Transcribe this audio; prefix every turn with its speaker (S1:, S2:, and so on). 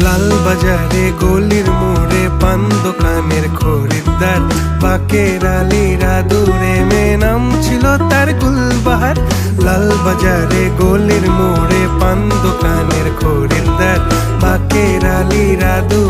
S1: লাল বাজারে গলির মোড়ে পান দোকানের খরিদ্দার, বাকের আলীরা দূরে মে নাম ছিল তার গুলবাহার। লাল বাজারে গলির মোড়ে পান দোকানের খরিদ্দার, বাকের আলীরা দূরে